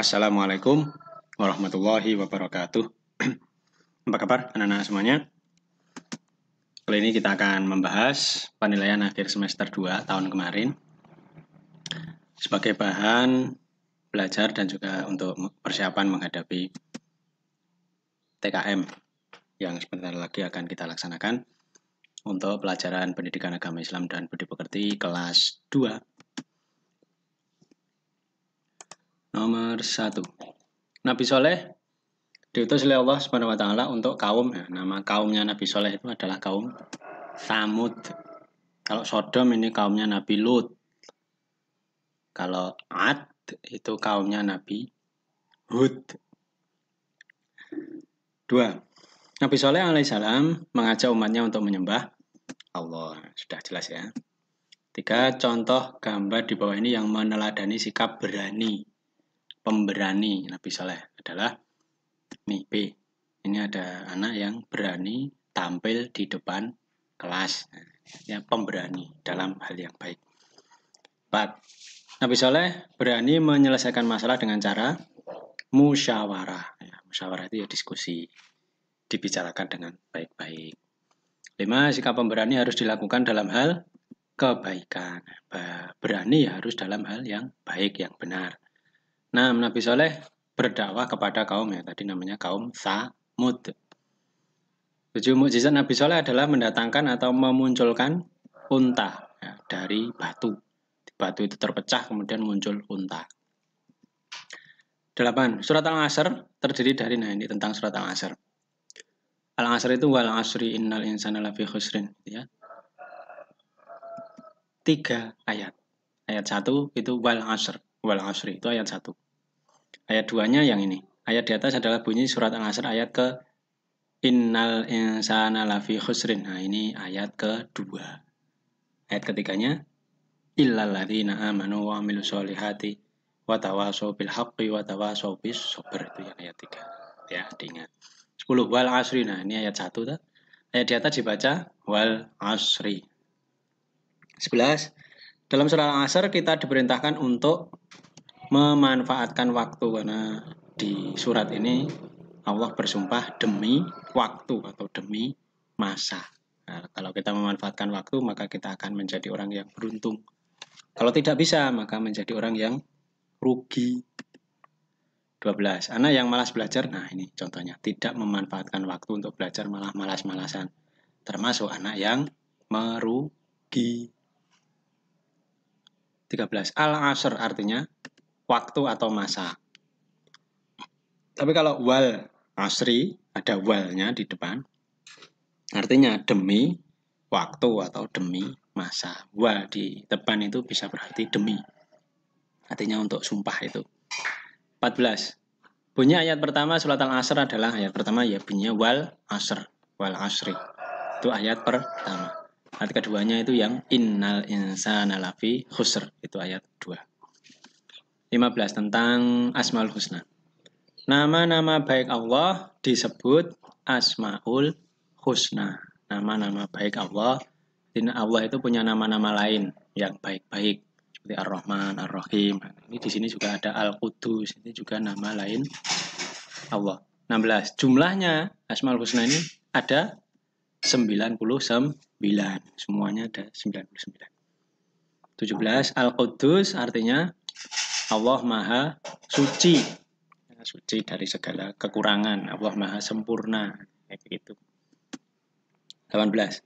Assalamualaikum warahmatullahi wabarakatuh. Apa kabar anak-anak semuanya? Kali ini kita akan membahas penilaian akhir semester 2 tahun kemarin sebagai bahan belajar dan juga untuk persiapan menghadapi TKM yang sebentar lagi akan kita laksanakan untuk pelajaran Pendidikan Agama Islam dan Budi Pekerti kelas 2. Nomor 1. Nabi Soleh diutus oleh Allah Subhanahu wa Ta'ala untuk kaum. Nama kaumnya Nabi Soleh itu adalah kaum Tsamud. Kalau Sodom ini kaumnya Nabi Lut. Kalau Ad itu kaumnya Nabi Hud. 2. Nabi Soleh alaihissalam mengajak umatnya untuk menyembah Allah. Sudah jelas ya. 3. Contoh gambar di bawah ini yang meneladani sikap berani, pemberani Nabi Soleh adalah nih B. Ini ada anak yang berani tampil di depan kelas, ya, pemberani dalam hal yang baik. 4. Nabi Soleh berani menyelesaikan masalah dengan cara musyawarah. Ya, musyawarah itu ya diskusi, dibicarakan dengan baik-baik. 5. Sikap pemberani harus dilakukan dalam hal kebaikan. Berani harus dalam hal yang baik, yang benar. 6. Nabi Soleh berdakwah kepada kaum, ya tadi namanya kaum Tsamud. 7. Mukjizat Nabi Soleh adalah mendatangkan atau memunculkan unta, ya, dari batu. Batu itu terpecah kemudian muncul unta. 8. Surat Al-Asr terdiri dari, nah ini tentang surat Al-Asr. Al-Asr itu wal asri innal insana lafi khusrin, ya. 3 ayat. Ayat 1 itu wal asr. Wal asri itu ayat 1. Ayat 2-nya yang ini. Ayat di atas adalah bunyi surat Al-Asr ayat ke innal insana lafi khusrin. Nah, ini ayat kedua. Ayat ketiganya illal ladzina amanu wa amilus solihati wa tawasau bil haqqi wa tawasau bis sabr. Itu yang ayat 3. Ya, diingat. 10 wal asri. Nah, ini ayat 1 tuh. Ayat di atas dibaca wal asri. 11. Dalam surah Al-Asr kita diperintahkan untuk memanfaatkan waktu, karena di surat ini Allah bersumpah demi waktu atau demi masa. Nah, kalau kita memanfaatkan waktu maka kita akan menjadi orang yang beruntung. Kalau tidak bisa maka menjadi orang yang rugi. 12. Anak yang malas belajar, nah ini contohnya, tidak memanfaatkan waktu untuk belajar malah malas-malasan. Termasuk anak yang merugi. 13. Al-Asr artinya waktu atau masa. Tapi kalau wal asri ada walnya di depan, artinya demi waktu atau demi masa. Wal di depan itu bisa berarti demi. Artinya untuk sumpah itu. 14. Bunyi ayat pertama surat Al-Asr adalah ayat pertama, ya bunyinya wal asr, wal asri. Itu ayat pertama. Ayat keduanya itu yang innal insana lafi khusr, itu ayat 2. 15 tentang Asmaul Husna. Nama-nama baik Allah disebut Asmaul Husna. Nama-nama baik Allah. Allah itu punya nama-nama lain yang baik-baik seperti Ar-Rahman, Ar-Rahim. Ini di sini juga ada Al-Qudus. Ini juga nama lain Allah. 16. Jumlahnya Asmaul Husna ini ada 99. Semuanya ada 99. 17. Al-Qudus artinya Allah Maha Suci. Suci dari segala kekurangan. Allah Maha Sempurna. Kayak gitu. 18.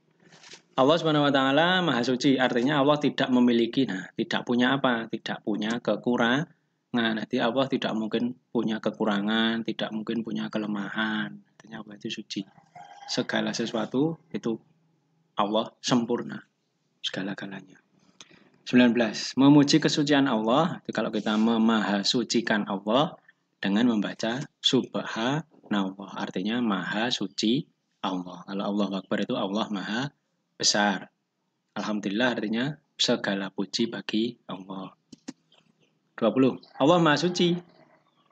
Allah Subhanahu wa Ta'ala Maha Suci. Artinya Allah tidak memiliki, tidak punya apa? Tidak punya kekurangan. Nanti Allah tidak mungkin punya kekurangan, tidak mungkin punya kelemahan. Artinya Allah itu suci. Segala sesuatu itu Allah sempurna. Segala-galanya. 19. Memuji kesucian Allah. Kalau kita memahasucikan Allah dengan membaca Subhanallah, artinya Maha Suci Allah. Kalau Allah Akbar itu Allah Maha Besar. Alhamdulillah artinya segala puji bagi Allah. 20. Allah Maha Suci.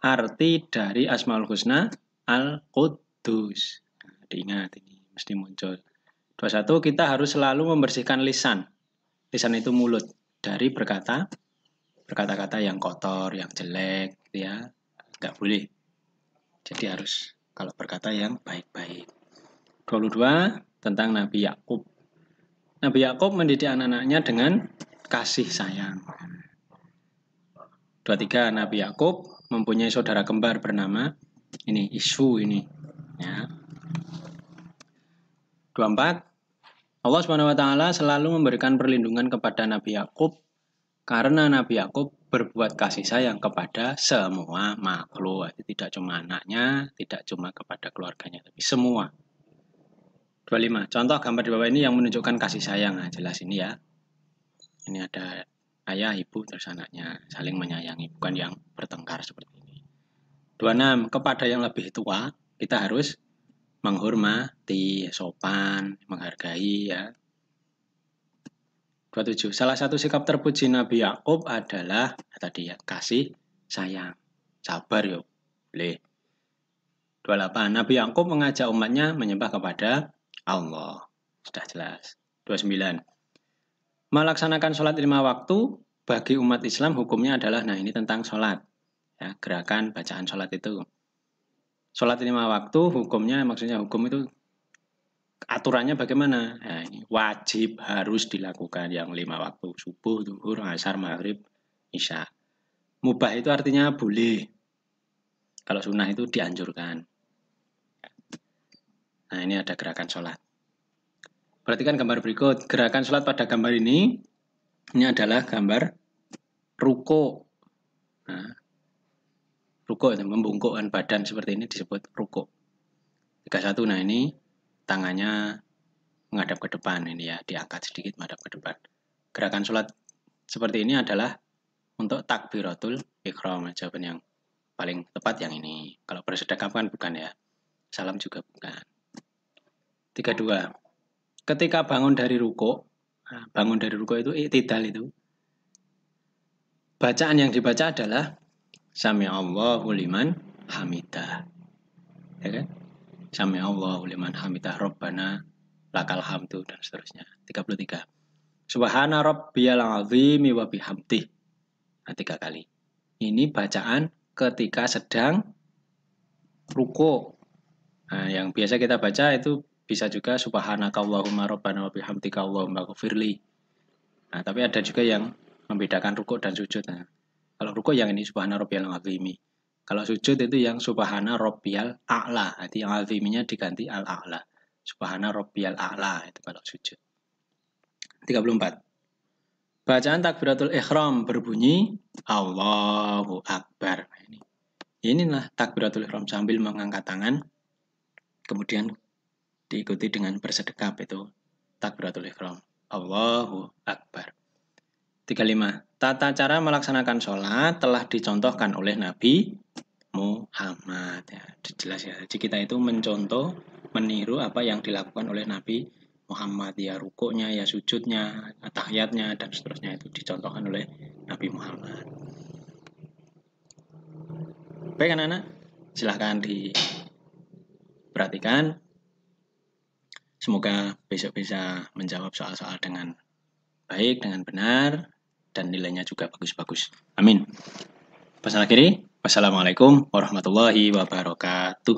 Arti dari Asmaul Husna Al-Quddus. Diingat ini mesti muncul. 21. Kita harus selalu membersihkan lisan. Lisan itu mulut. Dari berkata-kata yang kotor, yang jelek, ya, Tidak boleh. Jadi harus kalau berkata yang baik-baik. 22 tentang Nabi Yakub. Nabi Yakub mendidik anak-anaknya dengan kasih sayang. 23 Nabi Yakub mempunyai saudara kembar bernama ini Isu ini. Ya. 24 Allah Subhanahu wa taala selalu memberikan perlindungan kepada Nabi Yakub karena Nabi Yakub berbuat kasih sayang kepada semua makhluk. Tidak cuma anaknya, tidak cuma kepada keluarganya, tapi semua. 25. Contoh gambar di bawah ini yang menunjukkan kasih sayang. Nah, jelas ini ya. Ini ada ayah, ibu, terus anaknya saling menyayangi, bukan yang bertengkar seperti ini. 26. Kepada yang lebih tua, kita harus menghormati, sopan, menghargai ya. 27. Salah satu sikap terpuji Nabi Yakub adalah tadi ya, kasih sayang. Sabar yuk. Boleh. 28. Nabi Yakub mengajak umatnya menyembah kepada Allah. Sudah jelas. 29. Melaksanakan sholat 5 waktu bagi umat Islam hukumnya adalah, nah ini tentang sholat. Ya, gerakan bacaan sholat itu. Sholat 5 waktu hukumnya, maksudnya hukum itu aturannya bagaimana? Nah, ini wajib harus dilakukan yang 5 waktu. Subuh, zuhur, asar, maghrib, isya. Mubah itu artinya boleh. Kalau sunnah itu dianjurkan. Nah ini ada gerakan sholat. Perhatikan gambar berikut. Gerakan sholat pada gambar ini adalah gambar ruko. Nah, ruko itu membungkukkan badan seperti ini disebut ruko. 31. Nah ini tangannya menghadap ke depan, ini ya, diangkat sedikit menghadap ke depan. Gerakan sholat seperti ini adalah untuk takbiratul ikhram. Jawaban yang paling tepat yang ini. Kalau bersedekap kan bukan ya. Salam juga bukan. 32. Ketika bangun dari ruko, bangun dari ruko itu i'tidal itu. Bacaan yang dibaca adalah Sami'allahu liman hamidah. Ya kan? Sami'allahu liman hamidah Rabbana lakal hamdu dan seterusnya. 33. Subhana rabbiyal azimi wa bihamdih. Nah, 3 kali. Ini bacaan ketika sedang ruko. Nah, yang biasa kita baca itu bisa juga subhanakallahumma rabbana wa bihamdika Allahumma ghfirli. Nah, tapi ada juga yang membedakan ruko dan sujud. Nah, kalau ruko yang ini subhana rabbiyal azimi. Kalau sujud itu yang subhana rabbiyal a'la. Nanti yang aziminya diganti al-a'la. Subhana rabbiyal a'la itu kalau sujud. 34. Bacaan takbiratul ihram berbunyi Allahu Akbar. Inilah takbiratul ihram sambil mengangkat tangan, kemudian diikuti dengan bersedekap, itu takbiratul ihram. Allahu Akbar. 35. Tata cara melaksanakan sholat telah dicontohkan oleh Nabi Muhammad. Ya, jelas ya. Jadi kita itu mencontoh, meniru apa yang dilakukan oleh Nabi Muhammad. Ya rukuknya, ya sujudnya, tahiyatnya, dan seterusnya itu dicontohkan oleh Nabi Muhammad. Baik anak-anak, silahkan diperhatikan. Semoga besok bisa menjawab soal-soal dengan baik, dengan benar, dan nilainya juga bagus-bagus. Amin. Pesan akhiri, wassalamualaikum warahmatullahi wabarakatuh.